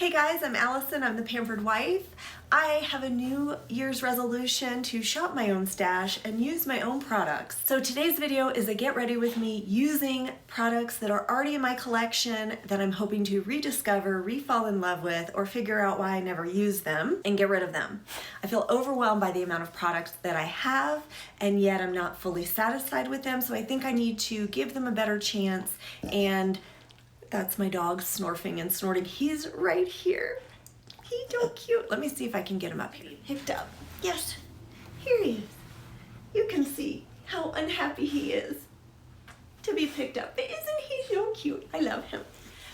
Hey guys, I'm Allison. I'm the Pampered Wife. I have a New Year's resolution to shop my own stash and use my own products. So today's video is a get ready with me using products that are already in my collection that I'm hoping to rediscover, re-fall in love with, or figure out why I never use them and get rid of them. I feel overwhelmed by the amount of products that I have, and yet I'm not fully satisfied with them, so I think I need to give them a better chance. And that's my dog snorfing and snorting. He's right here. He's so cute. Let me see if I can get him up here. Hipped up. Yes, here he is. You can see how unhappy he is to be picked up. But isn't he so cute? I love him.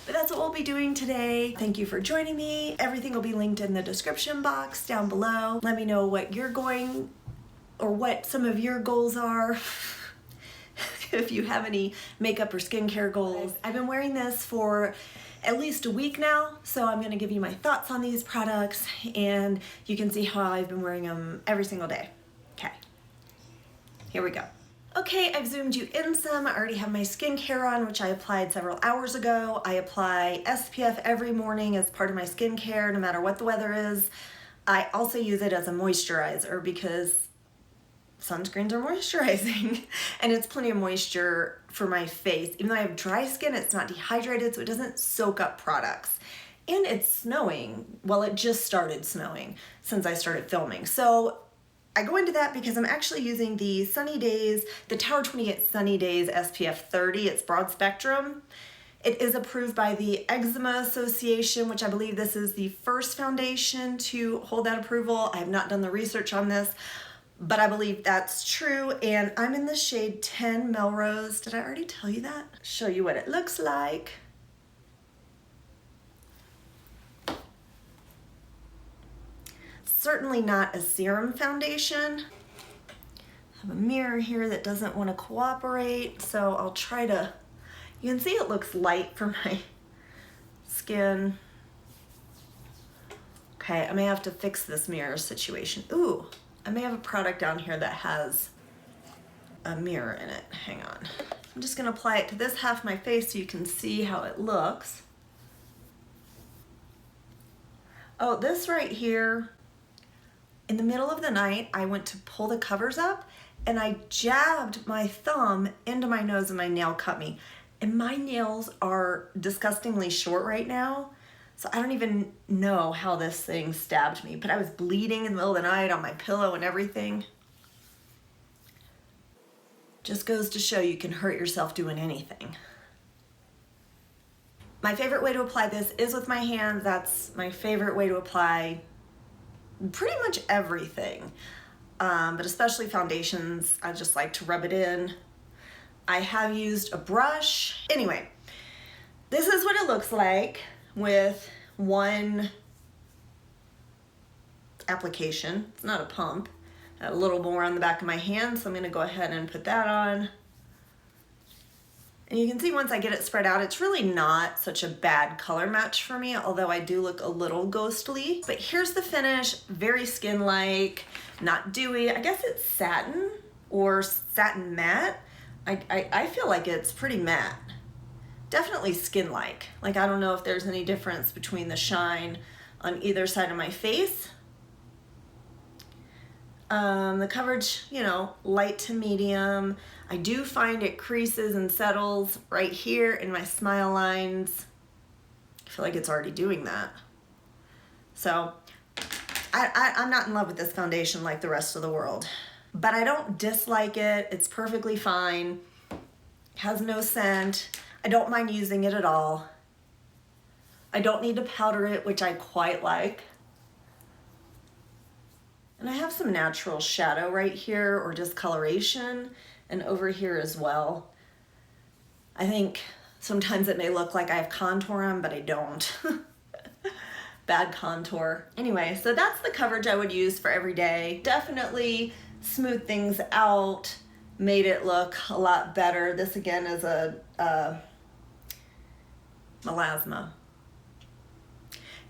But that's what we'll be doing today. Thank you for joining me. Everything will be linked in the description box down below. Let me know what you're going, or what some of your goals are. If you have any makeup or skincare goals. I've been wearing this for at least a week now, so I'm gonna give you my thoughts on these products, and you can see how I've been wearing them every single day. Okay, here we go. Okay, I've zoomed you in some. I already have my skincare on, which I applied several hours ago. I apply SPF every morning as part of my skincare, no matter what the weather is. I also use it as a moisturizer because sunscreens are moisturizing and it's plenty of moisture for my face. Even though I have dry skin, it's not dehydrated, so it doesn't soak up products. And it's snowing. Well, it just started snowing since I started filming. So I go into that because I'm actually using the Sunny Days, the Tower 28 Sunny Days SPF 30. It's broad spectrum. It is approved by the Eczema Association, which I believe this is the first foundation to hold that approval. I have not done the research on this, but I believe that's true, and I'm in the shade 10 Melrose. Did I already tell you that? Show you what it looks like. Certainly not a serum foundation. I have a mirror here that doesn't want to cooperate, so I'll try to, you can see it looks light for my skin. Okay, I may have to fix this mirror situation. Ooh. I may have a product down here that has a mirror in it. Hang on. I'm just gonna apply it to this half of my face so you can see how it looks. Oh, this right here, in the middle of the night, I went to pull the covers up and I jabbed my thumb into my nose and my nail cut me. And my nails are disgustingly short right now. So I don't even know how this thing stabbed me, but I was bleeding in the middle of the night on my pillow and everything. Just goes to show you can hurt yourself doing anything. My favorite way to apply this is with my hands. That's my favorite way to apply pretty much everything, but especially foundations. I just like to rub it in. I have used a brush. Anyway, this is what it looks like with one application. It's not a pump. A little more on the back of my hand, so I'm gonna go ahead and put that on. And you can see once I get it spread out, it's really not such a bad color match for me, although I do look a little ghostly. But here's the finish, very skin-like, not dewy. I guess it's satin or satin matte. I feel like it's pretty matte. Definitely skin-like. Like, I don't know if there's any difference between the shine on either side of my face. The coverage, you know, light to medium. I do find it creases and settles right here in my smile lines. I feel like it's already doing that. So I'm not in love with this foundation like the rest of the world, but I don't dislike it. It's perfectly fine. Has no scent. I don't mind using it at all. I don't need to powder it, which I quite like. And I have some natural shadow right here, or discoloration, and over here as well. I think sometimes it may look like I have contour on, but I don't. Bad contour. Anyway, so that's the coverage I would use for every day. Definitely smoothed things out, made it look a lot better. This again is a melasma.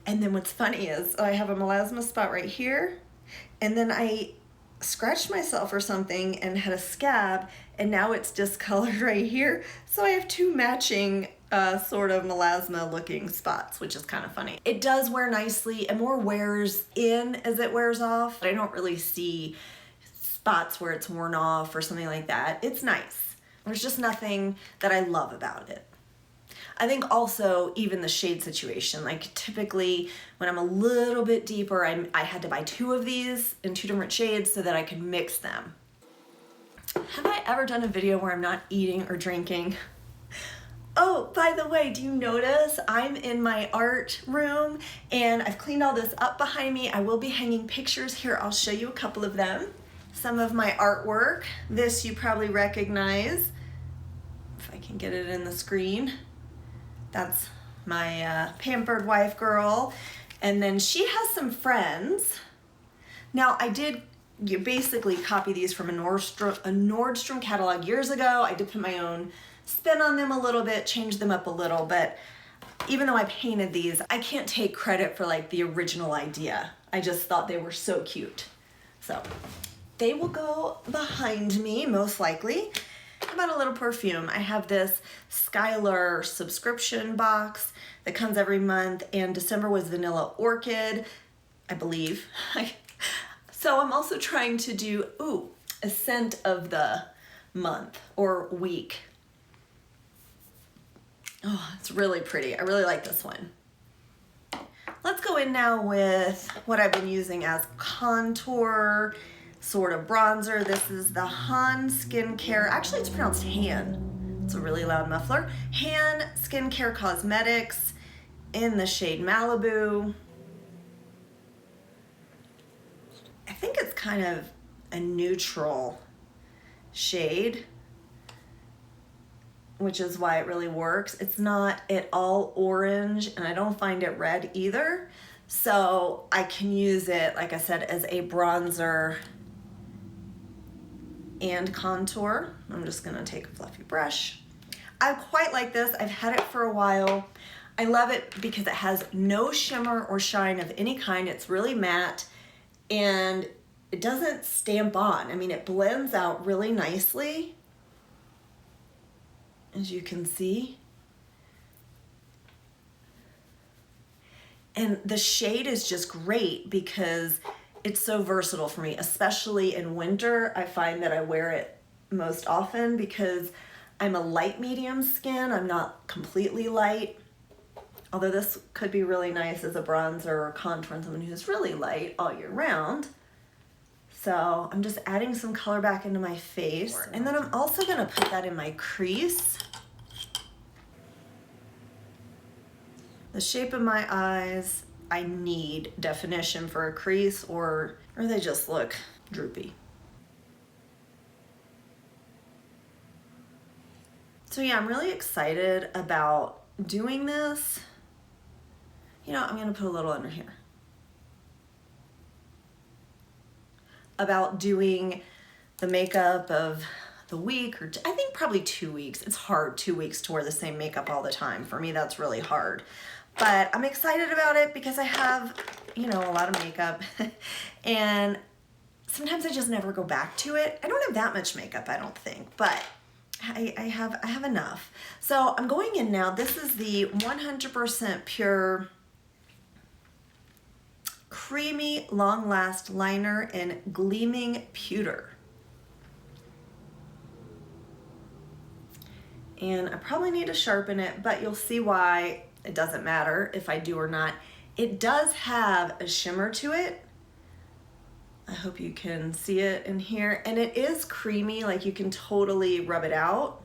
And then what's funny is I have a melasma spot right here, and then I scratched myself or something and had a scab, and now it's discolored right here. So I have two matching sort of melasma looking spots, which is kind of funny. It does wear nicely and more wears in as it wears off. I don't really see spots where it's worn off or something like that. It's nice. There's just nothing that I love about it. I think also even the shade situation, like typically when I'm a little bit deeper, I had to buy 2 of these in 2 different shades so that I could mix them. Have I ever done a video where I'm not eating or drinking? Oh, by the way, do you notice I'm in my art room and I've cleaned all this up behind me. I will be hanging pictures here. I'll show you a couple of them. Some of my artwork. This you probably recognize. If I can get it in the screen. That's my Pampered Wife girl. And then she has some friends. Now you basically copy these from a Nordstrom catalog years ago. I did put my own spin on them a little bit, change them up a little, but even though I painted these, I can't take credit for like the original idea. I just thought they were so cute. So they will go behind me most likely. How about a little perfume? I have this Skylar subscription box that comes every month, and December was Vanilla Orchid, I believe. So I'm also trying to do, a scent of the month or week. Oh, it's really pretty. I really like this one. Let's go in now with what I've been using as contour, sort of bronzer. This is the Han Skincare, actually it's pronounced Han. It's a really loud muffler. Han Skincare Cosmetics in the shade Malibu. I think it's kind of a neutral shade, which is why it really works. It's not at all orange, and I don't find it red either. So I can use it, like I said, as a bronzer and contour. I'm just gonna take a fluffy brush. I quite like this. I've had it for a while. I love it because it has no shimmer or shine of any kind. It's really matte, and it doesn't stamp on. I mean, it blends out really nicely, as you can see. And the shade is just great because it's so versatile for me, especially in winter. I find that I wear it most often because I'm a light medium skin. I'm not completely light. Although this could be really nice as a bronzer or contour on someone who's really light all year round. So I'm just adding some color back into my face. And then I'm also gonna put that in my crease. The shape of my eyes, I need definition for a crease, or they just look droopy. So yeah, I'm really excited about doing this. You know, I'm gonna put a little under here. About doing the makeup of the week, or I think probably 2 weeks. It's hard 2 weeks to wear the same makeup all the time. For me, that's really hard. But I'm excited about it because I have, you know, a lot of makeup and sometimes I just never go back to it. I don't have that much makeup, I don't think, but I have enough. So I'm going in now. This is the 100% pure creamy long last liner in gleaming pewter. And I probably need to sharpen it, but you'll see why it doesn't matter if I do or not. It does have a shimmer to it. I hope you can see it in here. And it is creamy, like you can totally rub it out,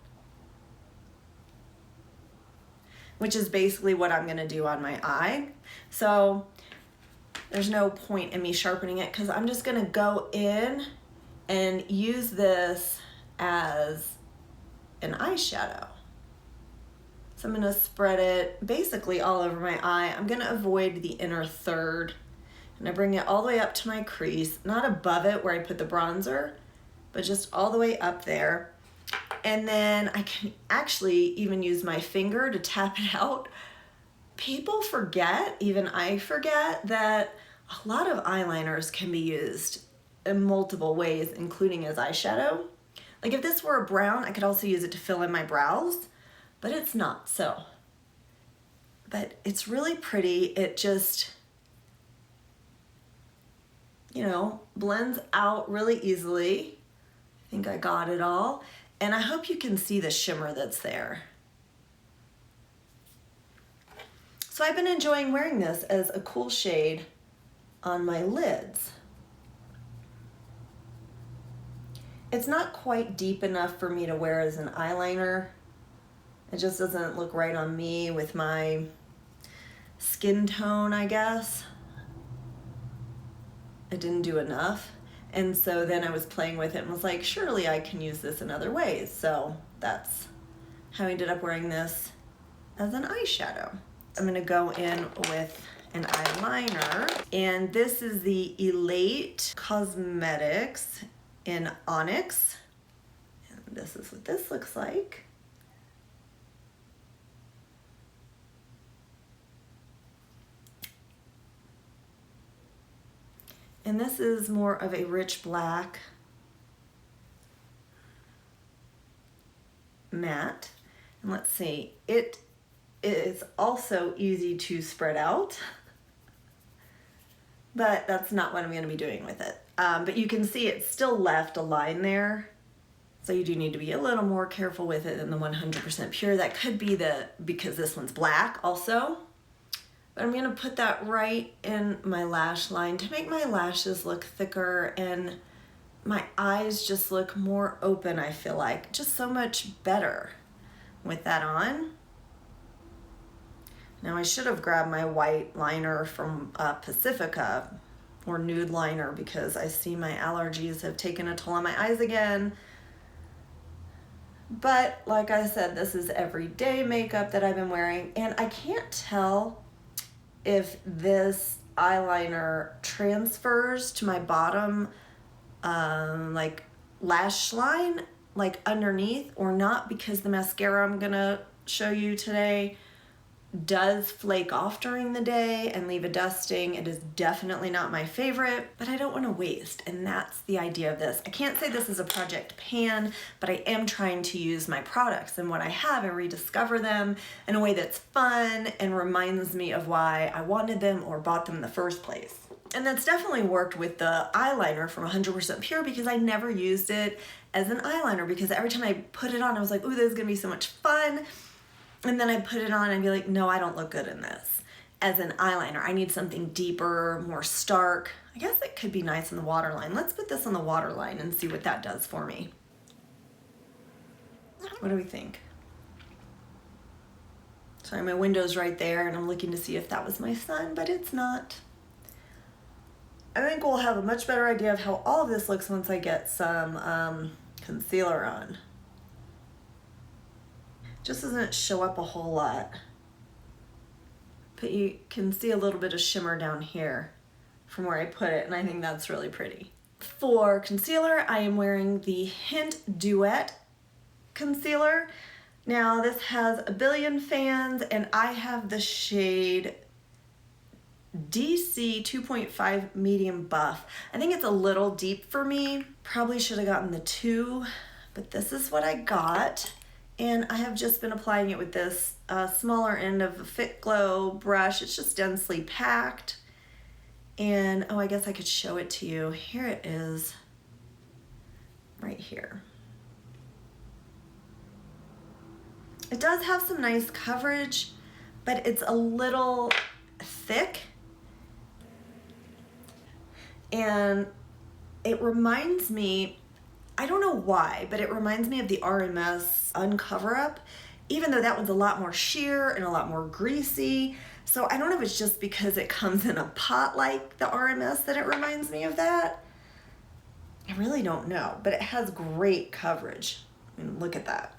which is basically what I'm gonna do on my eye. So there's no point in me sharpening it because I'm just gonna go in and use this as an eyeshadow. So I'm gonna spread it basically all over my eye. I'm gonna avoid the inner third, and I bring it all the way up to my crease, not above it where I put the bronzer, but just all the way up there. And then I can actually even use my finger to tap it out. People forget, even I forget, that a lot of eyeliners can be used in multiple ways, including as eyeshadow. Like if this were a brown, I could also use it to fill in my brows, but it's not. So but it's really pretty. It just, you know, blends out really easily. I think I got it all. And I hope you can see the shimmer that's there. So I've been enjoying wearing this as a cool shade on my lids. It's not quite deep enough for me to wear as an eyeliner. It just doesn't look right on me with my skin tone, I guess. It didn't do enough. And so then I was playing with it and was like, surely I can use this in other ways. So that's how I ended up wearing this as an eyeshadow. I'm gonna go in with an eyeliner, and this is the Elate Cosmetics in Onyx. And this is what this looks like. And this is more of a rich black matte. And let's see, it is also easy to spread out, but that's not what I'm going to be doing with it. But you can see it's still left a line there. So you do need to be a little more careful with it than the 100% pure. That could be because this one's black also. But I'm gonna put that right in my lash line to make my lashes look thicker and my eyes just look more open, I feel like. Just so much better with that on. Now I should have grabbed my white liner from Pacifica, or nude liner, because I see my allergies have taken a toll on my eyes again. But like I said, this is everyday makeup that I've been wearing, and I can't tell if this eyeliner transfers to my bottom like lash line, like underneath, or not, because the mascara I'm gonna show you today does flake off during the day and leave a dusting. It is definitely not my favorite, but I don't want to waste, and that's the idea of this. I can't say this is a project pan, but I am trying to use my products and what I have and rediscover them in a way that's fun and reminds me of why I wanted them or bought them in the first place. And that's definitely worked with the eyeliner from 100% Pure, because I never used it as an eyeliner, because every time I put it on I was like, ooh, this is gonna be so much fun. And then I'd put it on and be like, no, I don't look good in this as an eyeliner. I need something deeper, more stark. I guess it could be nice in the waterline. Let's put this on the waterline and see what that does for me. What do we think? Sorry, my window's right there and I'm looking to see if that was my sun, but it's not. I think we'll have a much better idea of how all of this looks once I get some concealer on. Just doesn't show up a whole lot, but you can see a little bit of shimmer down here from where I put it, and I think that's really pretty. For concealer, I am wearing the Hint Duet concealer. Now this has a billion fans, and I have the shade DC 2.5 medium buff. I think it's a little deep for me. Probably should have gotten the 2, but this is what I got. And I have just been applying it with this smaller end of a Fit Glow brush. It's just densely packed. And oh, I guess I could show it to you. Here it is, right here. It does have some nice coverage, but it's a little thick. And it reminds me, I don't know why, but it reminds me of the RMS Uncover Up, even though that one's a lot more sheer and a lot more greasy. So I don't know if it's just because it comes in a pot like the RMS that it reminds me of that. I really don't know, but it has great coverage. I mean, look at that.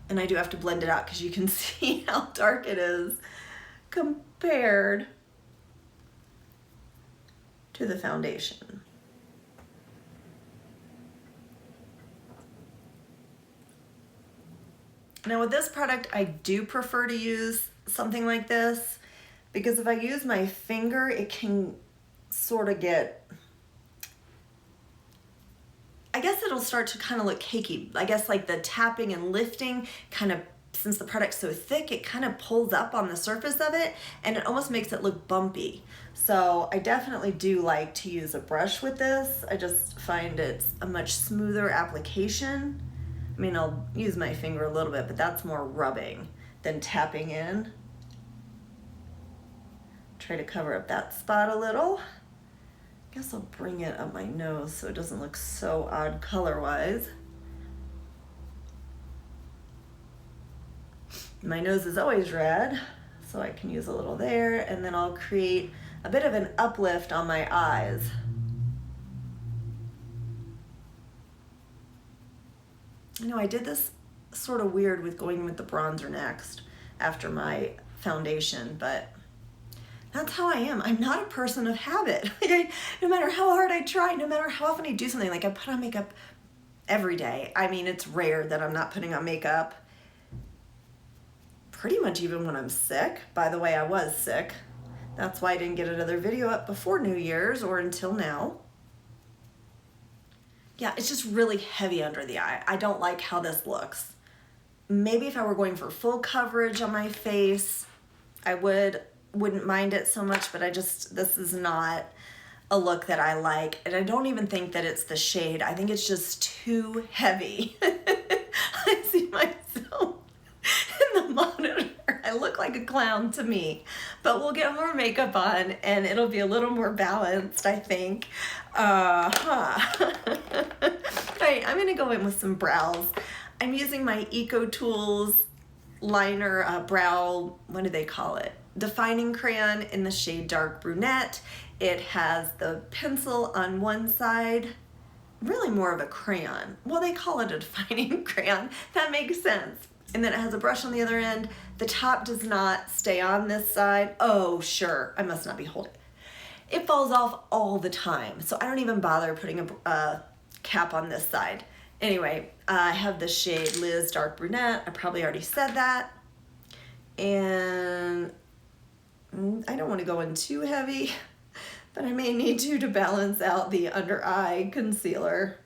And I do have to blend it out because you can see how dark it is compared to the foundation. Now with this product, I do prefer to use something like this, because if I use my finger, it can sort of get, I guess it'll start to kind of look cakey. I guess like the tapping and lifting kind of since the product's so thick, it kind of pulls up on the surface of it and it almost makes it look bumpy. So I definitely do like to use a brush with this. I just find it's a much smoother application. I mean, I'll use my finger a little bit, but that's more rubbing than tapping in. Try to cover up that spot a little. I guess I'll bring it up my nose so it doesn't look so odd color-wise. My nose is always red, so I can use a little there, and then I'll create a bit of an uplift on my eyes. You know, I did this sort of weird with going with the bronzer next after my foundation, but that's how I am. I'm not a person of habit. No matter how hard I try, no matter how often I do something, like I put on makeup every day. I mean, it's rare that I'm not putting on makeup. Pretty much even when I'm sick. By the way, I was sick. That's why I didn't get another video up before New Year's or until now. Yeah, it's just really heavy under the eye. I don't like how this looks. Maybe if I were going for full coverage on my face, I wouldn't mind it so much, but this is not a look that I like. And I don't even think that it's the shade. I think it's just too heavy. I see myself in the monitor. I look like a clown to me, but we'll get more makeup on and it'll be a little more balanced, I think. All right, I'm gonna go in with some brows. I'm using my Eco Tools liner brow, what do they call it? Defining crayon in the shade Dark Brunette. It has the pencil on one side, really more of a crayon. Well, they call it a defining crayon. That makes sense. And then it has a brush on the other end. The top does not stay on this side. Oh, sure, I must not be holding. It falls off all the time, so I don't even bother putting a cap on this side. Anyway, I have the shade Liz Dark Brunette. I probably already said that. And I don't want to go in too heavy, but I may need to balance out the under eye concealer.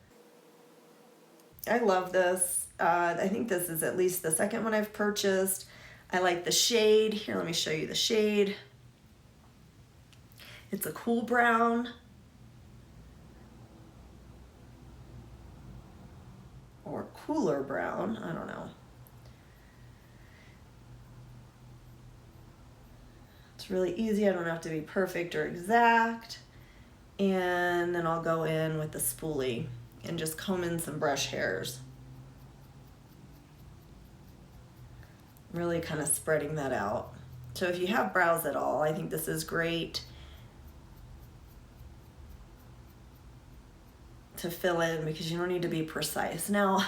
I love this. I think this is at least the second one I've purchased. I like the shade. Here, let me show you the shade. It's a cool brown. Or cooler brown, I don't know. It's really easy, I don't have to be perfect or exact. And then I'll go in with the spoolie and just comb in some brush hairs. Really kind of spreading that out. So if you have brows at all, I think this is great to fill in because you don't need to be precise. Now,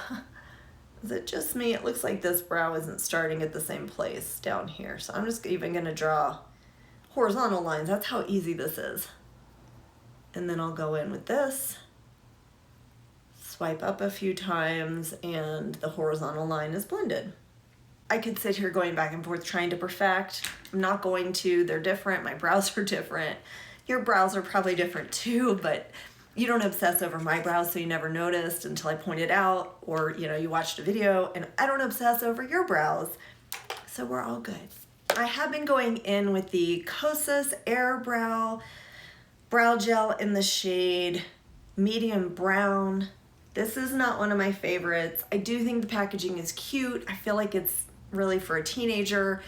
is it just me? It looks like this brow isn't starting at the same place down here. So I'm just even gonna draw horizontal lines. That's how easy this is. And then I'll go in with this, swipe up a few times, and the horizontal line is blended. I could sit here going back and forth trying to perfect. I'm not going to, they're different, my brows are different. Your brows are probably different too, but you don't obsess over my brows so you never noticed until I pointed out, or you watched a video, and I don't obsess over your brows, so we're all good. I have been going in with the Kosas Air Brow Gel in the shade Medium Brown. This is not one of my favorites. I do think the packaging is cute. I feel like it's really for a teenager.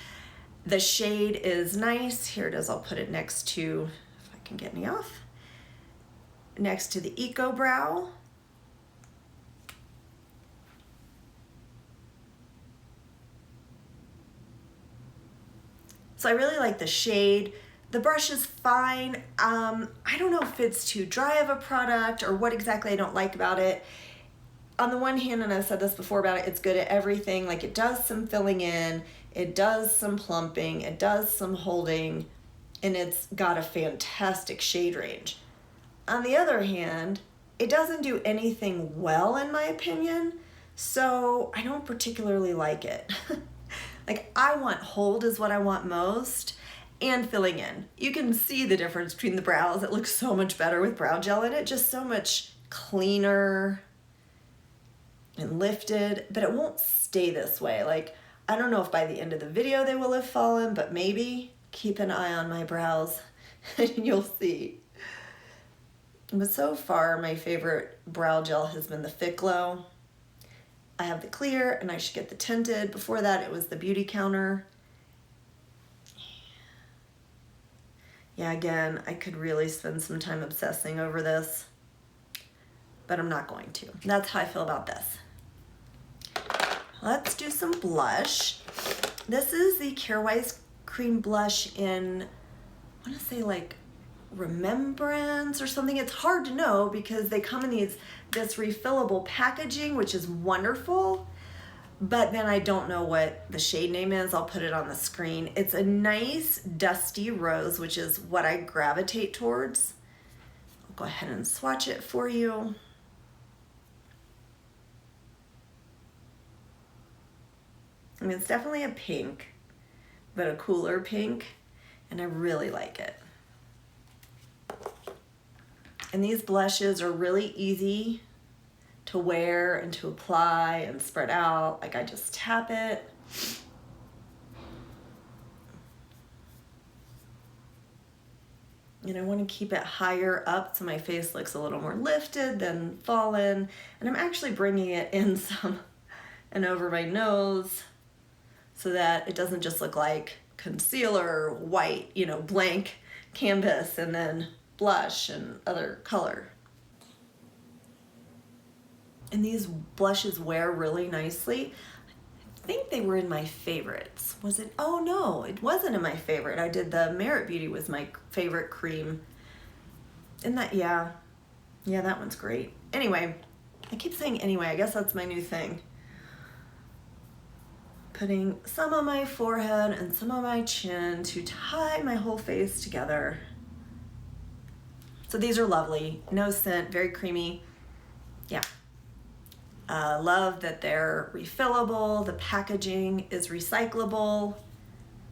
The shade is nice. Here it is, I'll put it next to, if I can get any off, next to the Eco Brow. So I really like the shade. The brush is fine. I don't know if it's too dry of a product or what exactly I don't like about it. On the one hand, and I've said this before about it, it's good at everything. Like it does some filling in, it does some plumping, it does some holding, and it's got a fantastic shade range. On the other hand, it doesn't do anything well in my opinion, so I don't particularly like it. Like I want hold is what I want most, and filling in. You can see the difference between the brows. It looks so much better with brow gel in it, just so much cleaner and lifted, but it won't stay this way. Like I don't know if by the end of the video they will have fallen, but maybe. Keep an eye on my brows and you'll see. But so far, my favorite brow gel has been the Fit Glow. I have the clear and I should get the tinted. Before that, it was the Beauty Counter. Yeah, again, I could really spend some time obsessing over this, but I'm not going to. That's how I feel about this. Let's do some blush. This is the Carewise Cream Blush in, I want to say like Remembrance or something. It's hard to know because they come in this refillable packaging, which is wonderful, but then I don't know what the shade name is. I'll put it on the screen. It's a nice dusty rose, which is what I gravitate towards. I'll go ahead and swatch it for you. I mean, it's definitely a pink, but a cooler pink, and I really like it. And these blushes are really easy to wear and to apply and spread out. Like I just tap it. And I want to keep it higher up so my face looks a little more lifted than fallen. And I'm actually bringing it in some and over my nose so that it doesn't just look like concealer, white, you know, blank canvas, and then blush and other color. And these blushes wear really nicely. I think they were in my favorites. Was it? Oh no, it wasn't in my favorite. I did the Merit Beauty was my favorite cream. And that, yeah, that one's great. Anyway, I keep saying anyway, I guess that's my new thing. Putting some on my forehead and some on my chin to tie my whole face together. So these are lovely, no scent, very creamy. Yeah. Love that they're refillable. The packaging is recyclable.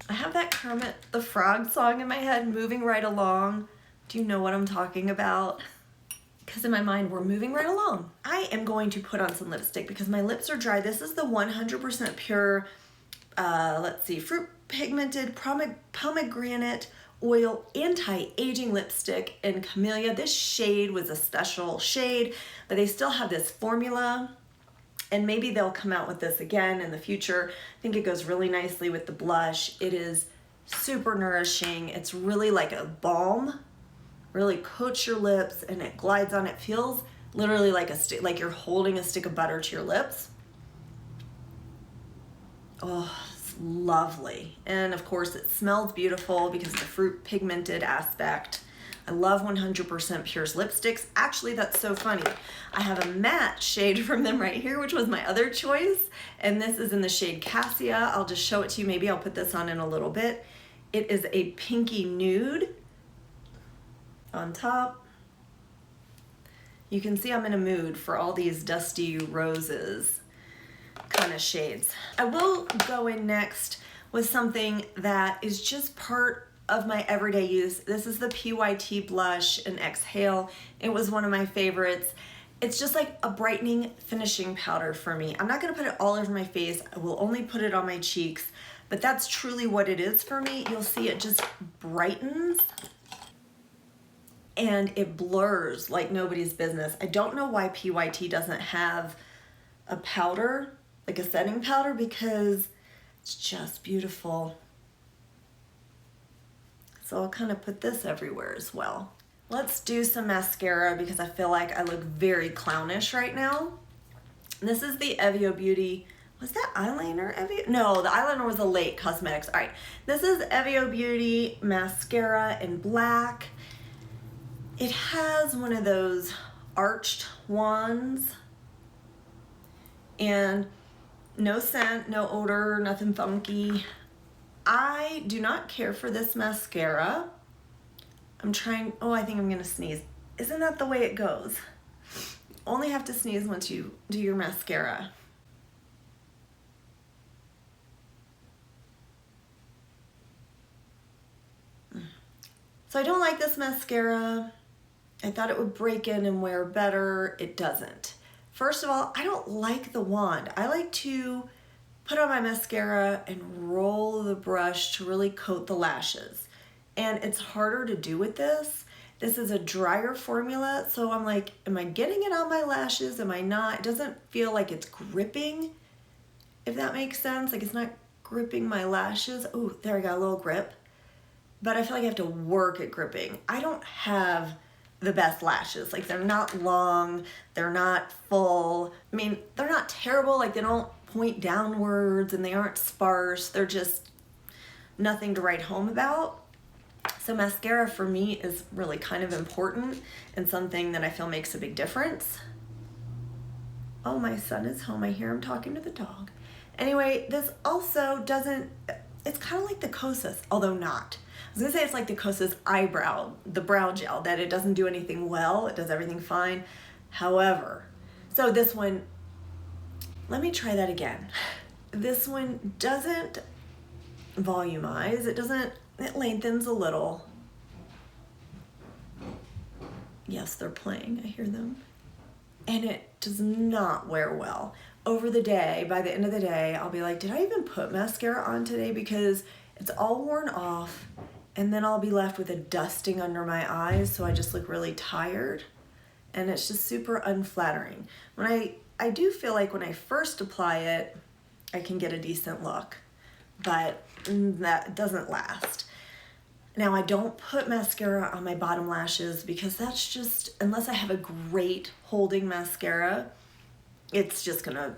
I have that Kermit the Frog song in my head, Moving Right Along. Do you know what I'm talking about? Because in my mind, we're moving right along. I am going to put on some lipstick because my lips are dry. This is the 100% pure, let's see, fruit pigmented pomegranate oil anti-aging lipstick in Camellia. This shade was a special shade, but they still have this formula, and maybe they'll come out with this again in the future. I think it goes really nicely with the blush. It is super nourishing. It's really like a balm, really coats your lips and it glides on. It feels literally like a stick, like you're holding a stick of butter to your lips. Oh, it's lovely. And of course it smells beautiful because of the fruit pigmented aspect. I love 100% Pure's lipsticks. Actually, that's so funny. I have a matte shade from them right here, which was my other choice. And this is in the shade Cassia. I'll just show it to you. Maybe I'll put this on in a little bit. It is a pinky nude on top. You can see I'm in a mood for all these dusty roses kind of shades. I will go in next with something that is just part of my everyday use. This is the PYT blush in Exhale. It was one of my favorites. It's just like a brightening finishing powder for me. I'm not gonna put it all over my face. I will only put it on my cheeks, but that's truly what it is for me. You'll see it just brightens and it blurs like nobody's business. I don't know why PYT doesn't have a powder, like a setting powder, because it's just beautiful. So I'll kind of put this everywhere as well. Let's do some mascara because I feel like I look very clownish right now. This is the Evio Beauty. Was that eyeliner Evio? No, the eyeliner was a Late Cosmetics. All right, this is Evio Beauty mascara in black. It has one of those arched wands and no scent, no odor, nothing funky. I do not care for this mascara. I'm trying, oh, I think I'm gonna sneeze. Isn't that the way it goes? Only have to sneeze once you do your mascara. So I don't like this mascara. I thought it would break in and wear better. It doesn't. First of all, I don't like the wand. I like to put on my mascara and roll the brush to really coat the lashes. And it's harder to do with this. This is a drier formula, so I'm like, am I getting it on my lashes? Am I not? It doesn't feel like it's gripping, if that makes sense. Like it's not gripping my lashes. Oh, there, I got a little grip. But I feel like I have to work at gripping. I don't have the best lashes. Like they're not long, they're not full. I mean, they're not terrible, like they don't point downwards and they aren't sparse. They're just nothing to write home about. So mascara for me is really kind of important and something that I feel makes a big difference. Oh, my son is home. I hear him talking to the dog. Anyway, this also doesn't, it's kind of like the Kosas, although not. I was gonna say it's like the Kosas eyebrow, the brow gel, that it doesn't do anything well, it does everything fine. However, so this one, let me try that again. This one doesn't volumize, it lengthens a little. Yes, they're playing, I hear them. And it does not wear well. Over the day, by the end of the day, I'll be like, did I even put mascara on today? Because it's all worn off, and then I'll be left with a dusting under my eyes, so I just look really tired, and it's just super unflattering. When I do feel like when I first apply it, I can get a decent look, but that doesn't last. Now, I don't put mascara on my bottom lashes because that's just, unless I have a great holding mascara, it's just gonna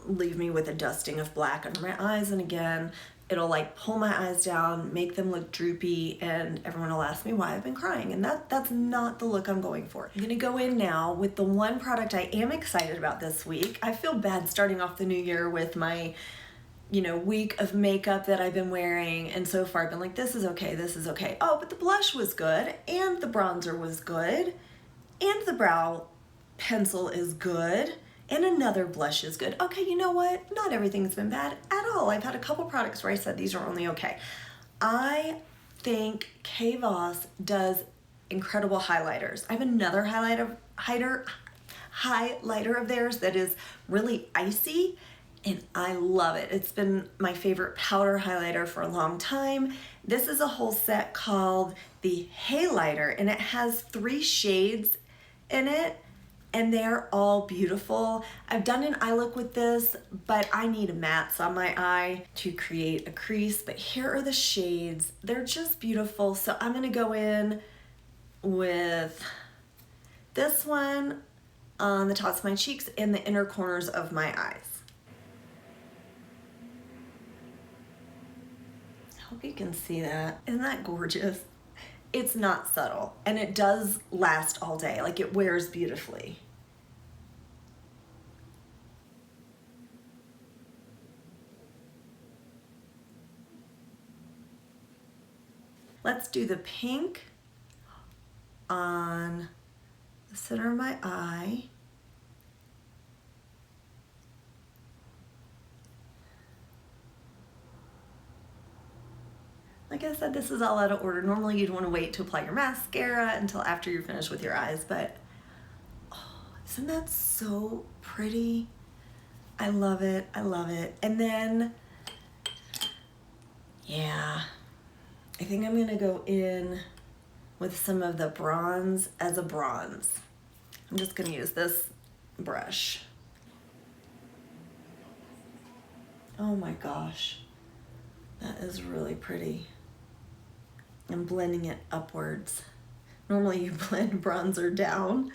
leave me with a dusting of black under my eyes, and again, it'll like pull my eyes down, make them look droopy, and everyone will ask me why I've been crying, and that's not the look I'm going for. I'm gonna go in now with the one product I am excited about this week. I feel bad starting off the new year with my week of makeup that I've been wearing, and so far I've been like, this is okay, this is okay. Oh, but the blush was good, and the bronzer was good, and the brow pencil is good, and another blush is good. Okay, you know what? Not everything's been bad at all. I've had a couple products where I said these are only okay. I think Kay Voss does incredible highlighters. I have another highlighter of theirs that is really icy, and I love it. It's been my favorite powder highlighter for a long time. This is a whole set called the Haylighter, and it has 3 shades in it, and they're all beautiful. I've done an eye look with this, but I need mats on my eye to create a crease, but here are the shades. They're just beautiful. So I'm gonna go in with this one on the tops of my cheeks and the inner corners of my eyes. I hope you can see that. Isn't that gorgeous? It's not subtle, and it does last all day. Like, it wears beautifully. Let's do the pink on the center of my eye. Like I said, this is all out of order. Normally you'd want to wait to apply your mascara until after you're finished with your eyes, but oh, isn't that so pretty? I love it, I love it. And then, yeah, I think I'm gonna go in with some of the bronze as a bronze. I'm just gonna use this brush. Oh my gosh, that is really pretty. I'm blending it upwards. Normally you blend bronzer down,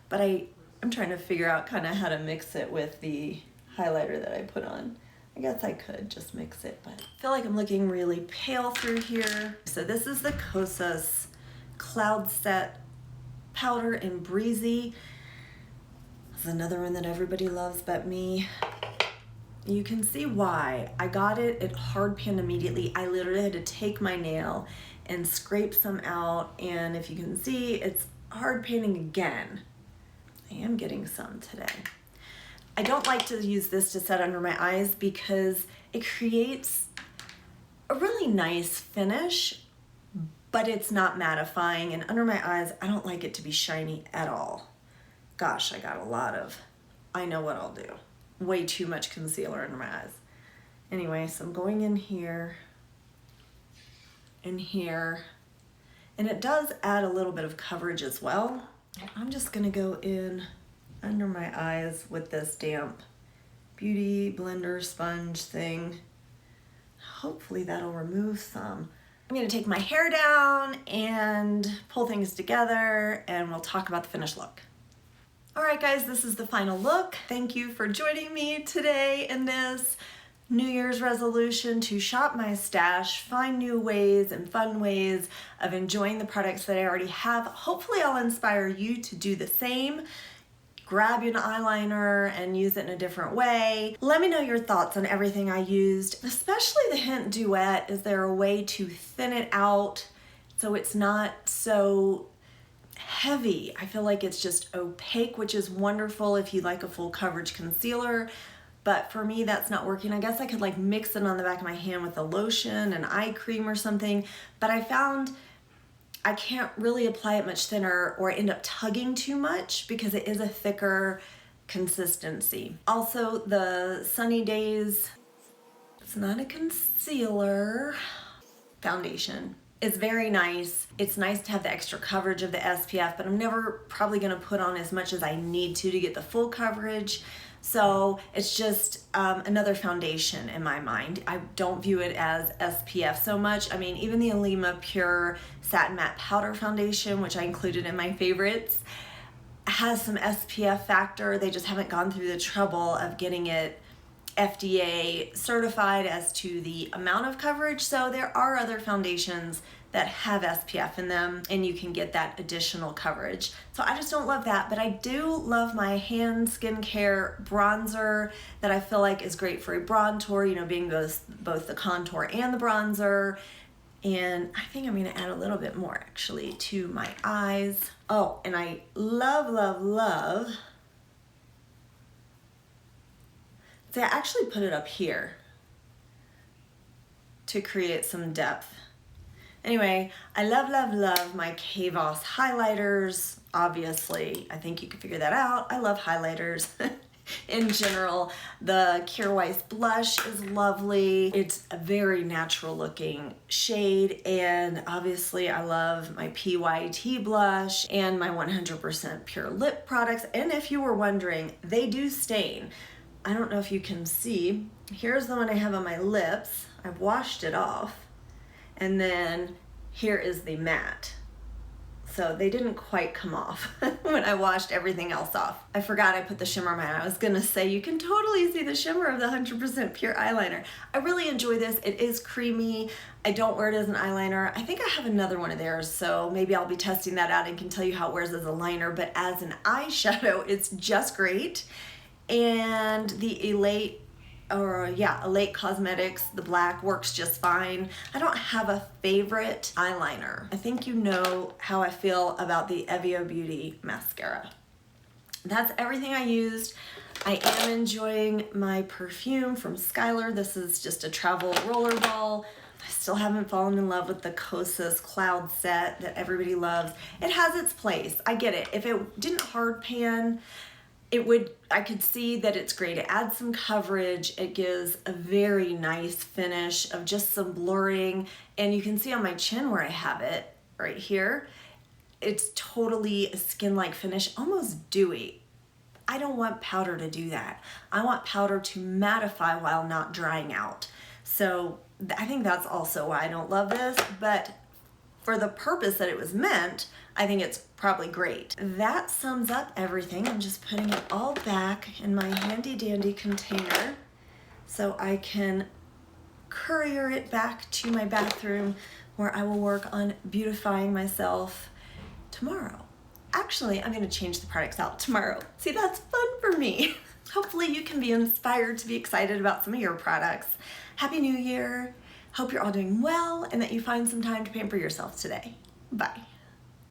but I'm trying to figure out kind of how to mix it with the highlighter that I put on. I guess I could just mix it, but I feel like I'm looking really pale through here. So this is the Kosas Cloud Set Powder in Breezy. This is another one that everybody loves but me. You can see why. I got it hard panned immediately. I literally had to take my nail and scrape some out, and if you can see, it's hard panning again. I am getting some today. I don't like to use this to set under my eyes because it creates a really nice finish, but it's not mattifying, and under my eyes, I don't like it to be shiny at all. Gosh, I got a lot of, I know what I'll do. Way too much concealer under my eyes. Anyway, so I'm going in here and here, and it does add a little bit of coverage as well. I'm just gonna go in under my eyes with this damp beauty blender sponge thing. Hopefully that'll remove some. I'm gonna take my hair down and pull things together, and we'll talk about the finished look. All right, guys, this is the final look. Thank you for joining me today in this New Year's resolution to shop my stash, find new ways and fun ways of enjoying the products that I already have. Hopefully I'll inspire you to do the same. Grab you an eyeliner and use it in a different way. Let me know your thoughts on everything I used, especially the hint duet. Is there a way to thin it out so it's not so heavy? I feel like it's just opaque, which is wonderful if you like a full coverage concealer. But for me, that's not working. I guess I could like mix it on the back of my hand with a lotion, an eye cream or something. But I found I can't really apply it much thinner or end up tugging too much because it is a thicker consistency. Also, the Sunny Days, it's not a concealer, foundation. It's very nice. It's nice to have the extra coverage of the SPF, but I'm never probably gonna put on as much as I need to get the full coverage. So it's just another foundation in my mind. I don't view it as SPF so much. I mean, even the Alima Pure Satin Matte Powder Foundation, which I included in my favorites, has some SPF factor. They just haven't gone through the trouble of getting it FDA certified as to the amount of coverage. So there are other foundations that have SPF in them and you can get that additional coverage. So I just don't love that, but I do love my hand skincare bronzer that I feel like is great for a bronzer, you know, being both the contour and the bronzer. And I think I'm gonna add a little bit more actually to my eyes. Oh, and I love, see, I actually put it up here to create some depth. Anyway, I love my Kavos highlighters. Obviously, I think you can figure that out. I love highlighters in general. The Kjaer Weis blush is lovely. It's a very natural looking shade. And obviously I love my PYT blush and my 100% pure lip products. And if you were wondering, they do stain. I don't know if you can see. Here's the one I have on my lips. I've washed it off. And then here is the matte. So they didn't quite come off when I washed everything else off. I forgot I put the shimmer on my eye. I was gonna say you can totally see the shimmer of the 100% pure eyeliner. I really enjoy this. It is creamy. I don't wear it as an eyeliner. I think I have another one of theirs, so maybe I'll be testing that out and can tell you how it wears as a liner, but as an eyeshadow, it's just great. And the Elate Cosmetics, the black, works just fine. I don't have a favorite eyeliner. I think you know how I feel about the Evio Beauty mascara. That's everything I used. I am enjoying my perfume from Skylar. This is just a travel roller ball. I still haven't fallen in love with the Kosas Cloud set that everybody loves. It has its place. I get it. If it didn't hard pan, I could see that it's great. It adds some coverage. It gives a very nice finish of just some blurring. And you can see on my chin where I have it right here, it's totally a skin-like finish, almost dewy. I don't want powder to do that. I want powder to mattify while not drying out. So I think that's also why I don't love this, but for the purpose that it was meant, I think it's probably great. That sums up everything. I'm just putting it all back in my handy dandy container so I can courier it back to my bathroom where I will work on beautifying myself tomorrow. Actually, I'm gonna change the products out tomorrow. See, that's fun for me. Hopefully you can be inspired to be excited about some of your products. Happy New Year. Hope you're all doing well and that you find some time to pamper yourself today. Bye.